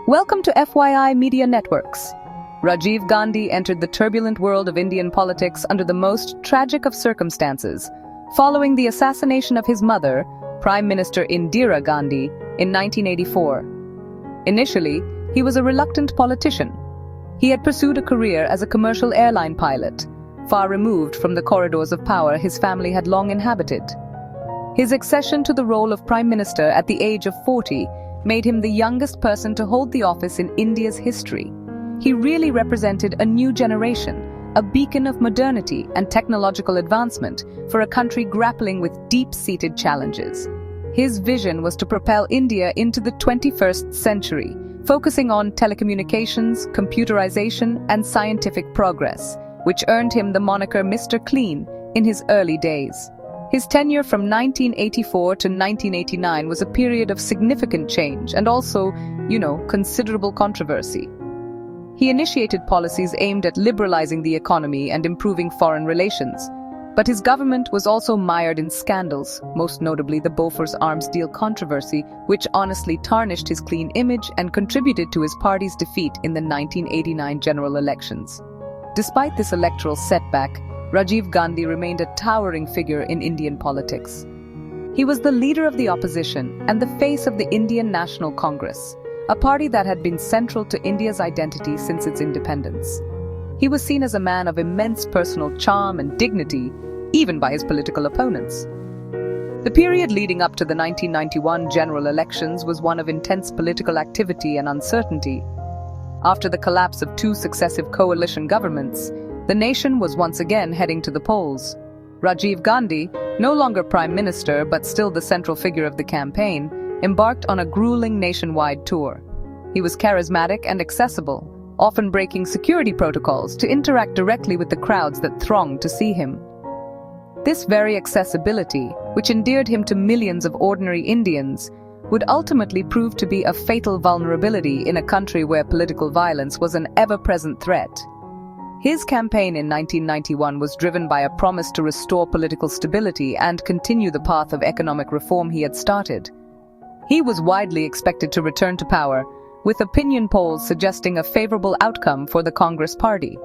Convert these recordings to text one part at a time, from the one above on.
Welcome to FYI Media Networks. Rajiv Gandhi entered the turbulent world of Indian politics under the most tragic of circumstances, following the assassination of his mother, Prime Minister Indira Gandhi, in 1984. Initially, he was a reluctant politician. He had pursued a career as a commercial airline pilot, far removed from the corridors of power his family had long inhabited. His accession to the role of Prime Minister at the age of 40 made him the youngest person to hold the office in India's history. He really represented a new generation, a beacon of modernity and technological advancement for a country grappling with deep-seated challenges. His vision was to propel India into the 21st century, focusing on telecommunications, computerization, and scientific progress, which earned him the moniker Mr. Clean in his early days. His tenure from 1984 to 1989 was a period of significant change and also, considerable controversy. He initiated policies aimed at liberalizing the economy and improving foreign relations. But his government was also mired in scandals, most notably the Bofors arms deal controversy, which honestly tarnished his clean image and contributed to his party's defeat in the 1989 general elections. Despite this electoral setback, Rajiv Gandhi remained a towering figure in Indian politics. He was the leader of the opposition and the face of the Indian National Congress, a party that had been central to India's identity since its independence. He was seen as a man of immense personal charm and dignity, even by his political opponents. The period leading up to the 1991 general elections was one of intense political activity and uncertainty. After the collapse of two successive coalition governments, the nation was once again heading to the polls. Rajiv Gandhi, no longer Prime Minister but still the central figure of the campaign, embarked on a grueling nationwide tour. He was charismatic and accessible, often breaking security protocols to interact directly with the crowds that thronged to see him. This very accessibility, which endeared him to millions of ordinary Indians, would ultimately prove to be a fatal vulnerability in a country where political violence was an ever-present threat. His campaign in 1991 was driven by a promise to restore political stability and continue the path of economic reform he had started. He was widely expected to return to power, with opinion polls suggesting a favorable outcome for the Congress party.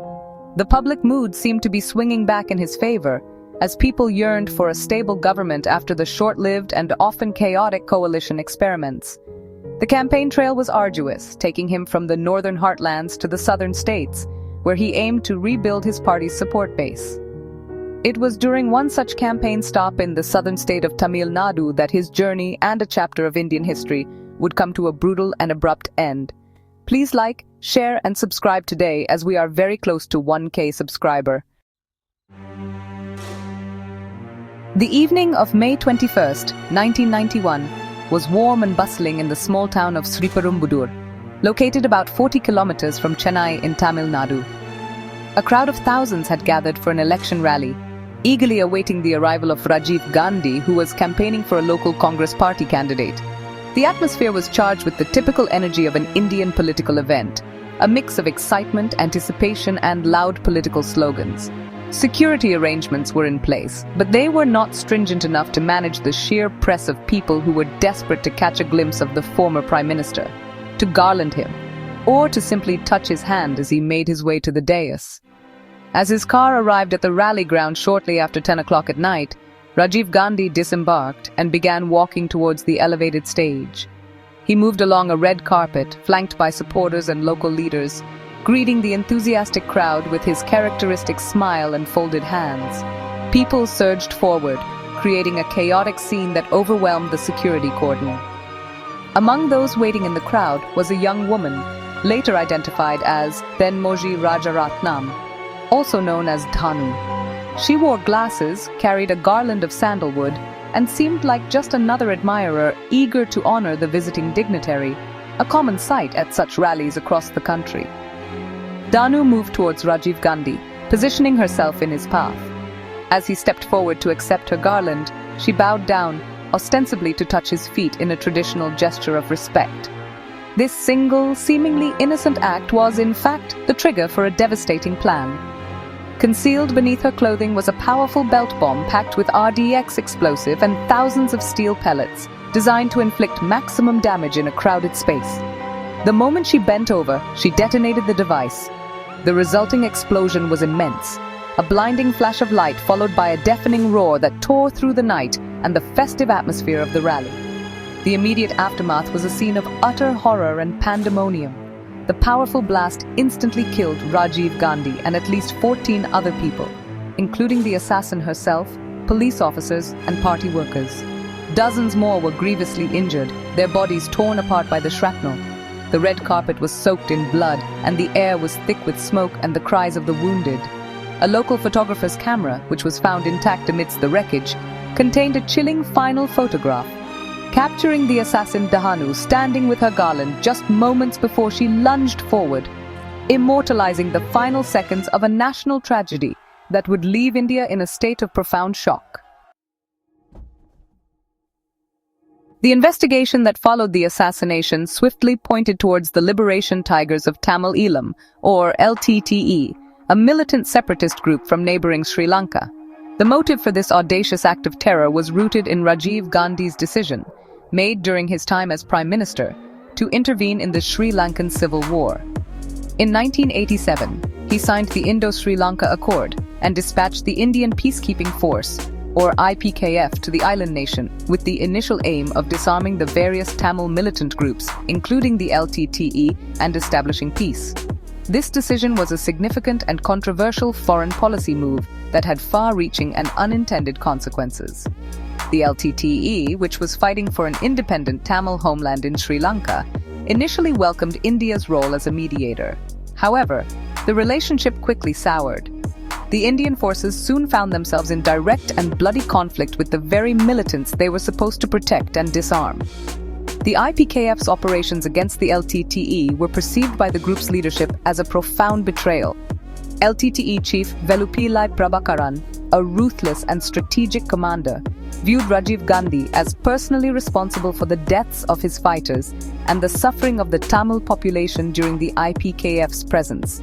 The public mood seemed to be swinging back in his favor, as people yearned for a stable government after the short-lived and often chaotic coalition experiments. The campaign trail was arduous, taking him from the northern heartlands to the southern states, where he aimed to rebuild his party's support base. It was during one such campaign stop in the southern state of Tamil Nadu that his journey and a chapter of Indian history would come to a brutal and abrupt end. Please like, share, and subscribe today, as we are very close to 1K subscriber. The evening of May 21st, 1991, was warm and bustling in the small town of Sriperumbudur, located about 40 kilometers from Chennai in Tamil Nadu. A crowd of thousands had gathered for an election rally, eagerly awaiting the arrival of Rajiv Gandhi, who was campaigning for a local Congress party candidate. The atmosphere was charged with the typical energy of an Indian political event, a mix of excitement, anticipation, and loud political slogans. Security arrangements were in place, but they were not stringent enough to manage the sheer press of people who were desperate to catch a glimpse of the former Prime Minister, to garland him, or to simply touch his hand as he made his way to the dais. As his car arrived at the rally ground shortly after 10 o'clock at night, Rajiv Gandhi disembarked and began walking towards the elevated stage. He moved along a red carpet, flanked by supporters and local leaders, greeting the enthusiastic crowd with his characteristic smile and folded hands. People surged forward, creating a chaotic scene that overwhelmed the security cordon. Among those waiting in the crowd was a young woman, later identified as Dhanmoji Rajaratnam, also known as Dhanu. She wore glasses, carried a garland of sandalwood, and seemed like just another admirer eager to honor the visiting dignitary, a common sight at such rallies across the country. Dhanu moved towards Rajiv Gandhi, positioning herself in his path. As he stepped forward to accept her garland, she bowed down, ostensibly to touch his feet in a traditional gesture of respect. This single, seemingly innocent act was, in fact, the trigger for a devastating plan. Concealed beneath her clothing was a powerful belt bomb packed with RDX explosive and thousands of steel pellets, designed to inflict maximum damage in a crowded space. The moment she bent over, she detonated the device. The resulting explosion was immense. A blinding flash of light followed by a deafening roar that tore through the night and the festive atmosphere of the rally. The immediate aftermath was a scene of utter horror and pandemonium. The powerful blast instantly killed Rajiv Gandhi and at least 14 other people, including the assassin herself, police officers, and party workers. Dozens more were grievously injured, their bodies torn apart by the shrapnel. The red carpet was soaked in blood, and the air was thick with smoke and the cries of the wounded. A local photographer's camera, which was found intact amidst the wreckage, contained a chilling final photograph, capturing the assassin Dhanu standing with her garland just moments before she lunged forward, immortalizing the final seconds of a national tragedy that would leave India in a state of profound shock. The investigation that followed the assassination swiftly pointed towards the Liberation Tigers of Tamil Eelam, or LTTE, a militant separatist group from neighboring Sri Lanka. The motive for this audacious act of terror was rooted in Rajiv Gandhi's decision, made during his time as Prime Minister, to intervene in the Sri Lankan Civil War. In 1987, he signed the Indo-Sri Lanka Accord and dispatched the Indian Peacekeeping Force, or IPKF, to the island nation with the initial aim of disarming the various Tamil militant groups, including the LTTE, and establishing peace. This decision was a significant and controversial foreign policy move that had far-reaching and unintended consequences. The LTTE, which was fighting for an independent Tamil homeland in Sri Lanka, initially welcomed India's role as a mediator. However, the relationship quickly soured. The Indian forces soon found themselves in direct and bloody conflict with the very militants they were supposed to protect and disarm. The IPKF's operations against the LTTE were perceived by the group's leadership as a profound betrayal. LTTE chief Velupillai Prabhakaran, a ruthless and strategic commander, viewed Rajiv Gandhi as personally responsible for the deaths of his fighters and the suffering of the Tamil population during the IPKF's presence.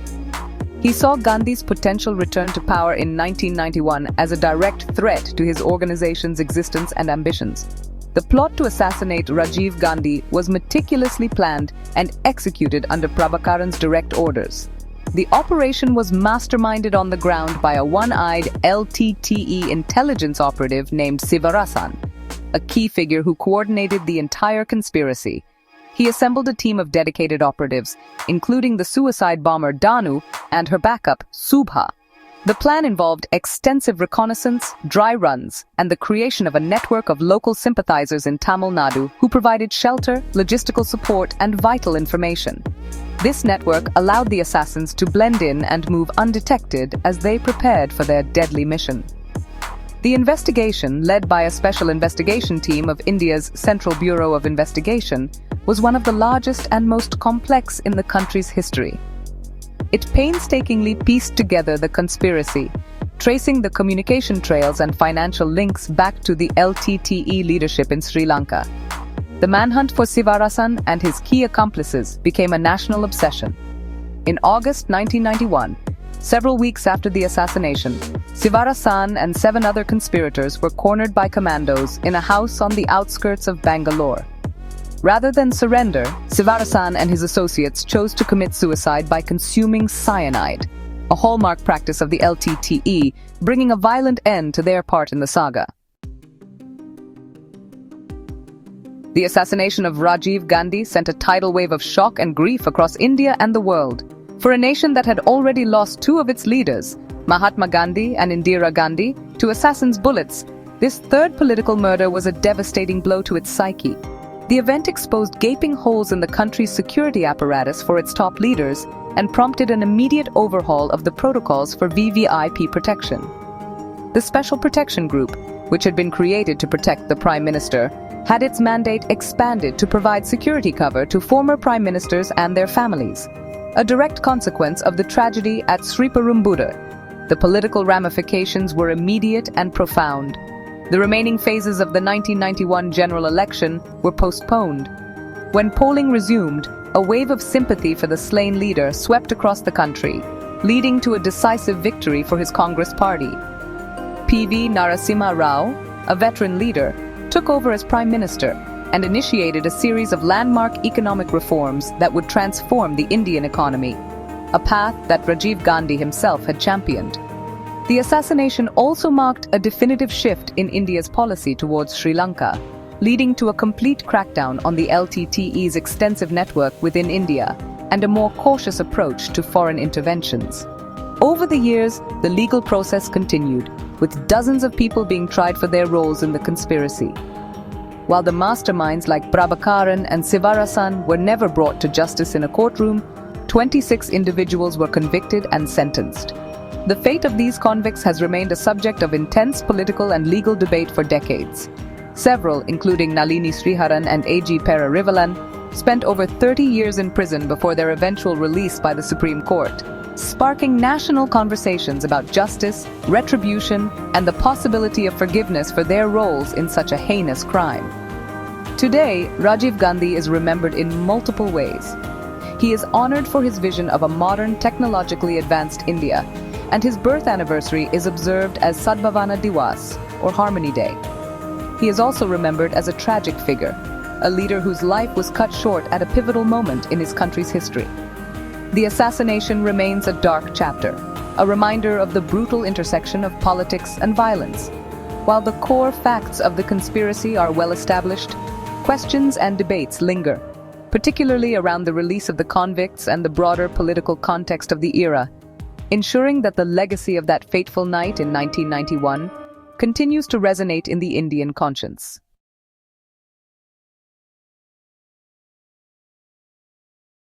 He saw Gandhi's potential return to power in 1991 as a direct threat to his organization's existence and ambitions. The plot to assassinate Rajiv Gandhi was meticulously planned and executed under Prabhakaran's direct orders. The operation was masterminded on the ground by a one-eyed LTTE intelligence operative named Sivarasan, a key figure who coordinated the entire conspiracy. He assembled a team of dedicated operatives, including the suicide bomber Dhanu and her backup, Subha. The plan involved extensive reconnaissance, dry runs, and the creation of a network of local sympathizers in Tamil Nadu who provided shelter, logistical support, and vital information. This network allowed the assassins to blend in and move undetected as they prepared for their deadly mission. The investigation, led by a special investigation team of India's Central Bureau of Investigation, was one of the largest and most complex in the country's history. It painstakingly pieced together the conspiracy, tracing the communication trails and financial links back to the LTTE leadership in Sri Lanka. The manhunt for Sivarasan and his key accomplices became a national obsession. In August 1991, several weeks after the assassination, Sivarasan and 7 other conspirators were cornered by commandos in a house on the outskirts of Bangalore. Rather than surrender, Sivarasan and his associates chose to commit suicide by consuming cyanide, a hallmark practice of the LTTE, bringing a violent end to their part in the saga. The assassination of Rajiv Gandhi sent a tidal wave of shock and grief across India and the world. For a nation that had already lost 2 of its leaders, Mahatma Gandhi and Indira Gandhi, to assassins' bullets, this third political murder was a devastating blow to its psyche. The event exposed gaping holes in the country's security apparatus for its top leaders and prompted an immediate overhaul of the protocols for VVIP protection. The Special Protection Group, which had been created to protect the Prime Minister, had its mandate expanded to provide security cover to former Prime Ministers and their families, a direct consequence of the tragedy at Sriperumbudur. The political ramifications were immediate and profound. The remaining phases of the 1991 general election were postponed. When polling resumed, a wave of sympathy for the slain leader swept across the country, leading to a decisive victory for his Congress party. P.V. Narasimha Rao, a veteran leader, took over as Prime Minister, and initiated a series of landmark economic reforms that would transform the Indian economy, a path that Rajiv Gandhi himself had championed. The assassination also marked a definitive shift in India's policy towards Sri Lanka, leading to a complete crackdown on the LTTE's extensive network within India and a more cautious approach to foreign interventions. Over the years, the legal process continued, with dozens of people being tried for their roles in the conspiracy. While the masterminds like Prabhakaran and Sivarasan were never brought to justice in a courtroom, 26 individuals were convicted and sentenced. The fate of these convicts has remained a subject of intense political and legal debate for decades. Several, including Nalini Sriharan and A.G. Perarivalan, spent over 30 years in prison before their eventual release by the Supreme Court, sparking national conversations about justice, retribution, and the possibility of forgiveness for their roles in such a heinous crime. Today, Rajiv Gandhi is remembered in multiple ways. He is honored for his vision of a modern, technologically advanced India, and his birth anniversary is observed as Sadbhavana Diwas, or Harmony Day. He is also remembered as a tragic figure, a leader whose life was cut short at a pivotal moment in his country's history. The assassination remains a dark chapter, a reminder of the brutal intersection of politics and violence. While the core facts of the conspiracy are well established, questions and debates linger, particularly around the release of the convicts and the broader political context of the era, ensuring that the legacy of that fateful night in 1991 continues to resonate in the Indian conscience.